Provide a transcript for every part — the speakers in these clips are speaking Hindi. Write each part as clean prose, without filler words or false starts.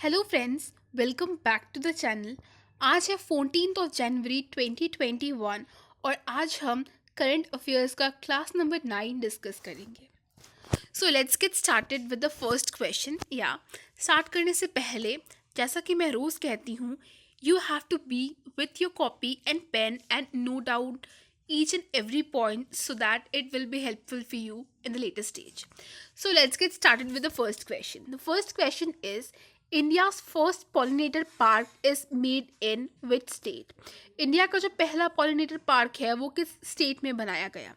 Hello friends, welcome back to the channel. आज है 14 जनवरी 2021 और आज हम करंट अफेयर्स का क्लास नंबर 9 डिस्कस करेंगे। So let's get started with the first question. या स्टार्ट करने से पहले, जैसा कि मैं रोज़ कहती हूँ, you have to be with your copy and pen and note down each and every point so that it will be helpful for you in the later stage. So let's get started with the first question. The first question is, India's first pollinator park is made in which state? India का जो पहला pollinator park है वो किस स्टेट में बनाया गया?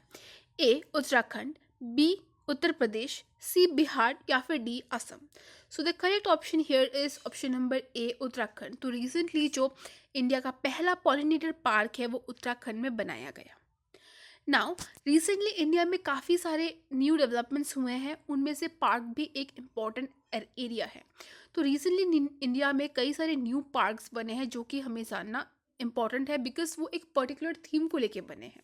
ए उत्तराखंड, बी उत्तर प्रदेश, सी बिहार या फिर D Assam. So the correct option here is option number ए उत्तराखंड। तो रिसेंटली जो इंडिया का पहला पॉलिनेटर पार्क है वो उत्तराखंड में बनाया गया। नाउ रिसेंटली इंडिया में काफ़ी सारे न्यू डेवलपमेंट्स हुए हैं, उनमें से पार्क भी एक इम्पॉर्टेंट एरिया है। तो रिसेंटली इंडिया में कई सारे न्यू पार्क्स बने हैं जो कि हमें जानना इम्पॉर्टेंट है बिकॉज वो एक पर्टिकुलर थीम को लेके बने हैं।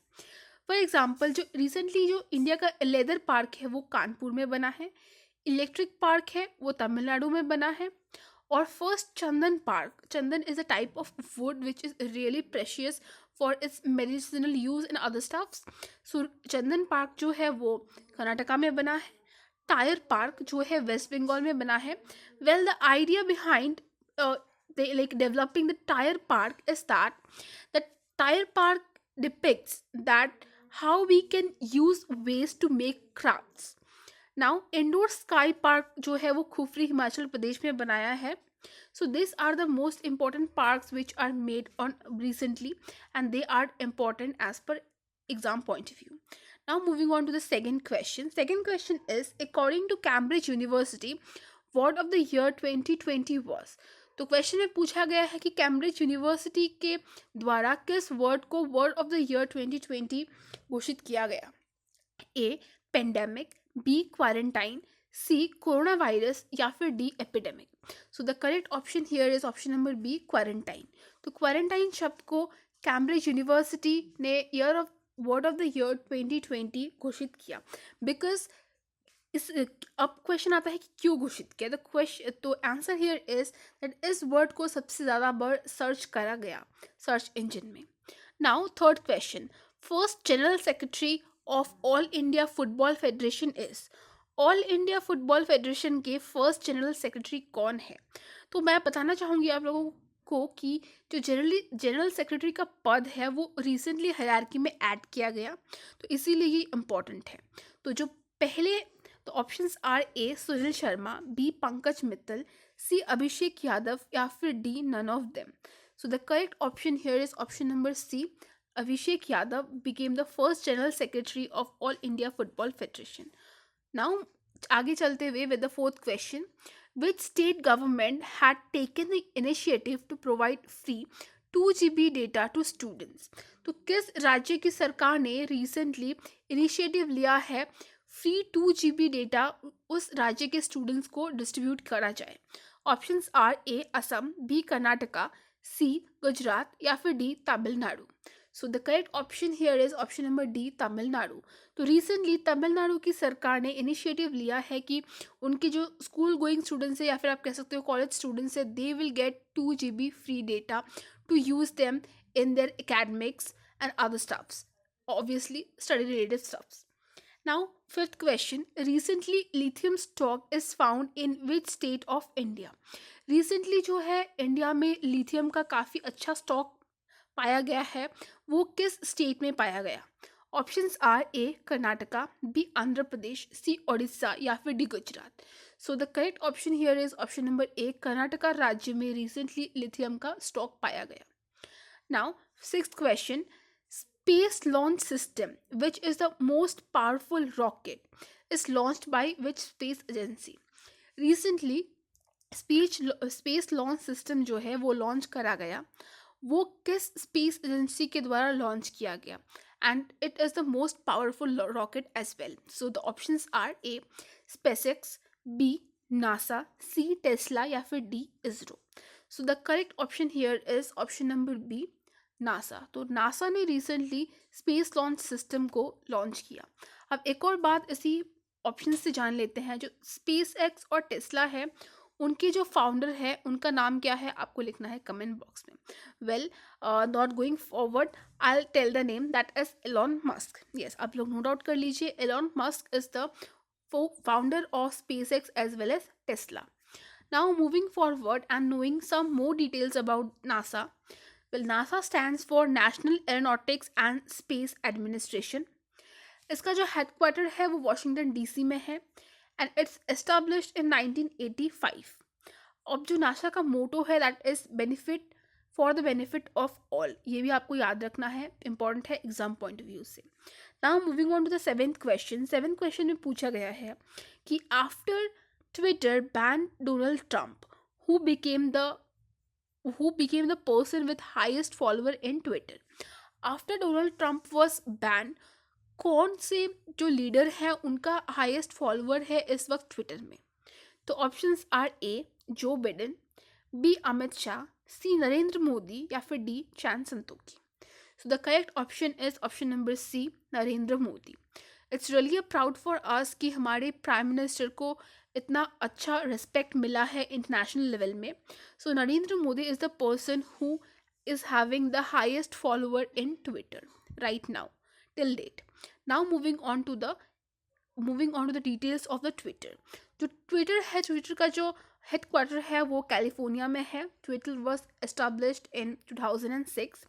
फॉर एग्जाम्पल, जो रिसेंटली जो इंडिया का लेदर पार्क है वो कानपुर में बना है, इलेक्ट्रिक पार्क है वो तमिलनाडु में बना है, और first Chandan park, Chandan is a type of would which is really precious for its medicinal use in other stuffs. So Chandan park जो है वो कर्नाटका में बना है। टायर पार्क जो है वेस्ट बंगाल में बना है। Well the idea behind developing the tire park is that the tire park depicts that how we can use waste to make crafts. Now indoor sky park जो है वो खुफरी हिमाचल प्रदेश में बनाया है। So this are the most important parks which are made on recently and they are important as per exam point of view. Now moving on to the second question. Second question is, according to Cambridge University, word of the year 2020 was. तो क्वेश्चन में पूछा गया है कि कैम्ब्रिज यूनिवर्सिटी के द्वारा किस वर्ड को वर्ड ऑफ द ईयर 2020 घोषित किया गया? A pandemic, B quarantine, C corona virus या फिर D epidemic. So the correct option here is option number B quarantine. तो क्वारंटाइन शब्द को कैम्ब्रिज यूनिवर्सिटी ने year of word of the year 2020 घोषित किया बिकॉज इस अब क्वेश्चन आता है कि क्यों घोषित किया। द क्वेश्चन तो आंसर हियर इज दैट इस वर्ड को सबसे ज़्यादा बार सर्च करा गया सर्च इंजन में। Now third question, first general secretary of all India football federation is. All India football federation के फर्स्ट जनरल सेक्रेटरी कौन है? तो मैं बताना चाहूँगी आप लोगों को कि जो जनरल सेक्रेटरी का पद है वो रिसेंटली हायरार्की में ऐड किया गया, तो इसीलिए ये इम्पॉर्टेंट है। तो जो पहले तो options are A Sunil Sharma, B Pankaj Mittal, C Abhishek Yadav या फिर D none of them. So the correct option here is option number C, Abhishek Yadav became the first general secretary of All India Football Federation. Now, आगे चलते हुए with the fourth question, which state government had taken the initiative to provide free 2 GB data to students? तो किस राज्य की सरकार ने रिसेंटली इनिशिएटिव लिया है फ्री 2 GB डेटा उस राज्य के स्टूडेंट्स को डिस्ट्रीब्यूट करा जाए? Options are A Assam, B Karnataka, C Gujarat या फिर D Tamil Nadu. So the correct option here is option number D Tamil Nadu. तो रिसेंटली तमिलनाडु की सरकार ने इनिशिएटिव लिया है कि उनके जो स्कूल गोइंग स्टूडेंट्स है या फिर आप कह सकते हो कॉलेज स्टूडेंट्स है, they will get 2 GB free data to use them in their academics and other stuffs, obviously study related stuffs. Now fifth question, recently lithium stock is found in which state of India. Recently जो है इंडिया में लिथियम का काफ़ी अच्छा स्टॉक पाया गया है, वो किस स्टेट में पाया गया? Options are A Karnataka, B Andhra Pradesh, C Odisha या फिर D Gujarat. So the correct option here is option number A, Karnataka राज्य में रिसेंटली लिथियम का स्टॉक पाया गया। Now sixth question, space launch system which is the most powerful rocket is launched by which space agency? recently space launch system जो है वो लॉन्च करा गया, वो किस स्पेस एजेंसी के द्वारा लॉन्च किया गया? And it is the most powerful rocket as well. So the options are A SpaceX, B NASA, C Tesla या फिर D ISRO. So the correct option here is option number B NASA. तो नासा ने रिसेंटली स्पेस लॉन्च सिस्टम को लॉन्च किया। अब एक और बात इसी ऑप्शन से जान लेते हैं, जो स्पेस एक्स और टेस्ला है उनके जो फाउंडर है उनका नाम क्या है, आपको लिखना है कमेंट बॉक्स में. Well, not going forward, I tell the name, that is Elon Musk. Yes, आप लोग नोट आउट कर लीजिए. Elon Musk is the founder of SpaceX as well as Tesla. Now, moving forward and knowing some more details about NASA. Well, NASA stands for National Aeronautics and Space Administration. इसका जो हेडक्वार्टर है वो वॉशिंगटन डीसी में है एंड इट्स एस्टैब्लिश्ड इन 1985. अब जो नासा का मोटो है that is benefit for the benefit of all, ये भी आपको याद रखना है, इंपॉर्टेंट है एग्जाम पॉइंट ऑफ व्यू से. Now moving on to the seventh question. Seventh question में पूछा गया है कि after Twitter ban Donald Trump, who became the person with highest follower in Twitter. After Donald Trump was ban, कौन से जो लीडर है उनका हाईएस्ट फॉलोअर है इस वक्त ट्विटर में. तो options are A Joe Biden, B Amit Shah, C Narendra Modi या फिर D Chand Santokhi. So the correct option is option number C, Narendra Modi. It's really proud for us कि हमारे प्राइम मिनिस्टर को इतना अच्छा रिस्पेक्ट मिला है इंटरनेशनल लेवल में. So Narendra Modi is the person who is having the highest follower in Twitter right now till date. Now moving on to the details of the Twitter. जो ट्विटर है, ट्विटर का जो हेडक्वार्टर है वो कैलिफोर्निया में है. Twitter was established in 2006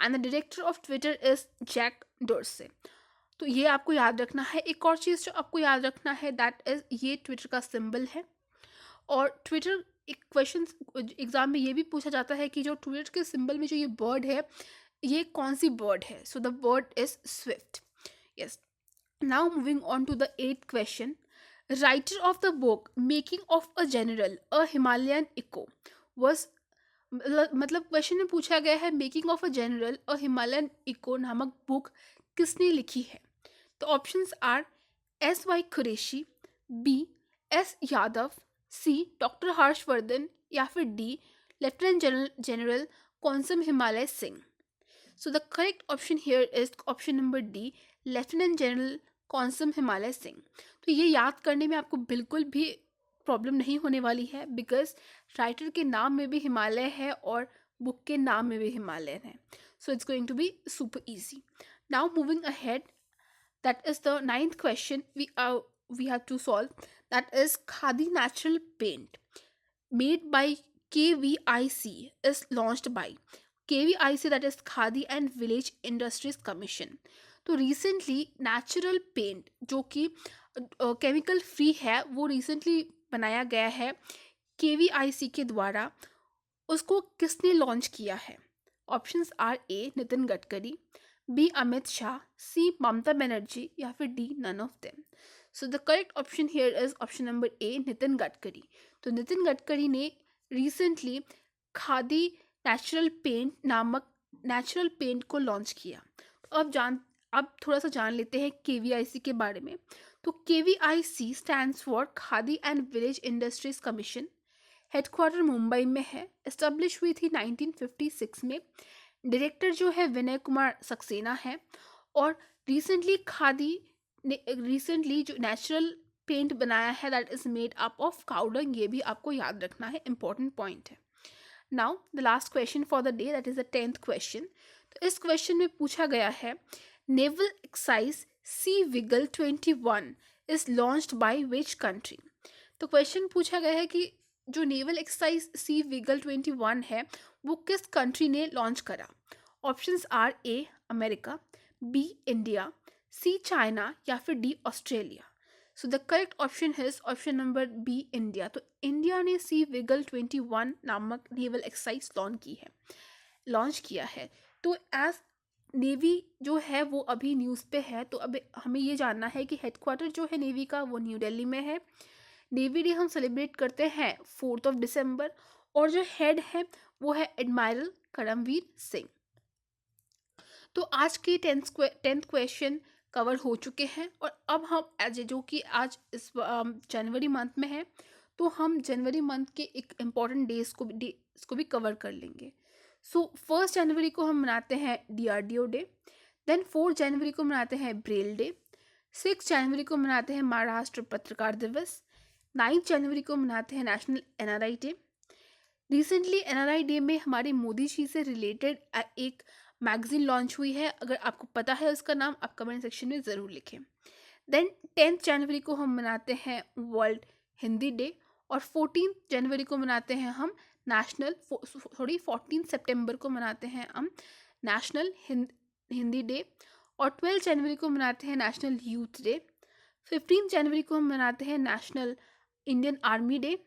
and the director of Twitter is Jack Dorsey. तो ये आपको याद रखना है. एक और चीज़ जो आपको याद रखना है दैट इज ये ट्विटर का सिंबल है. और ट्विटर एक क्वेश्चन एग्जाम में ये भी पूछा जाता है कि जो ट्विटर के सिंबल में जो ये बर्ड है ये कौन सी बर्ड है. So the bird is swift. Yes. Now moving on to the eighth question. Writer of the book making of a general a Himalayan echo was, मतलब क्वेश्चन में पूछा गया है making of a general a Himalayan echo नामक बुक किसने लिखी है. तो options are S Y Qureshi, B S Yadav, C doctor Harsh Vardhan या फिर D lieutenant general Konsam Himalay Singh. So the correct option here is option number D, lieutenant general Konsam Himalay Singh. तो ये याद करने में आपको बिल्कुल भी प्रॉब्लम नहीं होने वाली है बिकॉज राइटर के नाम में भी हिमालय है और बुक के नाम में भी हिमालयन है. So it's going to be super easy. Now moving ahead, that is the ninth question we have to solve. That is Khadi natural paint made by KVIC is launched by KVIC, that is khadi and village industries commission. तो रिसेंटली नेचुरल पेंट जो कि केमिकल फ्री है वो रिसेंटली बनाया गया है KVIC के द्वारा. उसको किसने लॉन्च किया है. Options are A Nitin Gadkari, B Amit Shah, C Mamata Banerjee या फिर D none of them. So the correct option here is option number A Nitin Gadkari. तो नितिन गडकरी ने रिसेंटली खादी नेचुरल पेंट को लॉन्च किया. तो अब थोड़ा सा जान लेते हैं KVIC के बारे में. तो KVIC stands for khadi and village industries commission. Headquarter Mumbai में है. एस्टेब्लिश हुई थी 1956 में. डायरेक्टर जो है विनय कुमार सक्सेना है. और रिसेंटली जो नेचुरल पेंट बनाया है that is made up of cow dung. ये भी आपको याद रखना है, इंपॉर्टेंट पॉइंट है. Now the last question for the day, that is the 10th question. तो इस क्वेश्चन में पूछा गया है naval exercise sea vigil 21 is launched by which country. तो क्वेश्चन पूछा गया है कि जो नेवल एक्सरसाइज सी विगल 21 है वो किस कंट्री ने लॉन्च करा. Options are A America, B India, C China या फिर D Australia. So the correct option है ऑप्शन नंबर बी इंडिया. तो इंडिया ने सी विगल 21 नामक नेवल एक्सरसाइज लॉन्च किया है. तो एज नेवी जो है वो अभी न्यूज़ पे है. तो अब हमें ये जानना है कि हेडक्वार्टर जो है नेवी का वो न्यू दिल्ली में है. नेवी डे हम सेलिब्रेट करते हैं 4 दिसंबर और जो हेड है वो है एडमायरल करमवीर सिंह. तो आज के 10th क्वेश्चन कवर हो चुके हैं. और अब हम जो कि आज इस जनवरी मंथ में है तो हम जनवरी मंथ के एक इम्पॉर्टेंट डेज को भी कवर कर लेंगे. सो 1 जनवरी को हम मनाते हैं DRDO डे. देन 4 जनवरी को मनाते हैं ब्रेल डे. 6 जनवरी को मनाते हैं महाराष्ट्र पत्रकार दिवस. 9 जनवरी को मनाते हैं national NRI day. Recently NRI day में हमारे मोदी जी से रिलेटेड एक मैगजीन लॉन्च हुई है। अगर आपको पता है उसका नाम, आप कमेंट सेक्शन में ज़रूर लिखें। देन 10 जनवरी को हम मनाते हैं वर्ल्ड हिंदी डे, और 14 जनवरी को मनाते हैं हम नेशनल 14 सितंबर को मनाते हैं हम नेशनल हिंदी डे, और 12 जनवरी को मनाते हैं नेशनल यूथ डे। 15 जनवरी को हम मनाते हैं national Indian army day.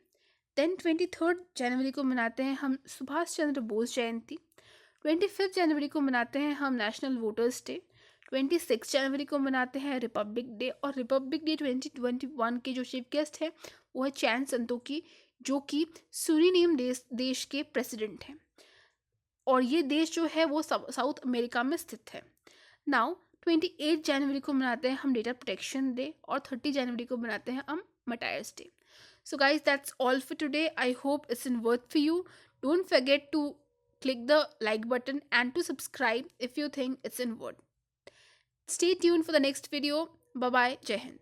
Then 23 जनवरी को मनाते हैं हम सुभाष चंद्र बोस जयंती। 25 जनवरी को मनाते हैं हम नेशनल वोटर्स डे। 26 जनवरी को मनाते हैं रिपब्लिक डे, और रिपब्लिक डे 2021 के जो चीफ गेस्ट हैं वो है चैन संतोकी, जो कि सूरीनेम देश के प्रेसिडेंट हैं, और ये देश जो है वो साउथ अमेरिका में स्थित है। नाउ 28 जनवरी को मनाते हैं हम डेटा प्रोटेक्शन डे, और 30 जनवरी को मनाते हैं हम मटायर्स day. So guys, that's all for today. I hope it's in worth for you. Don't forget to click the like button and to subscribe if you think it's in worth. Stay tuned for the next video. Bye bye. Jai Hind.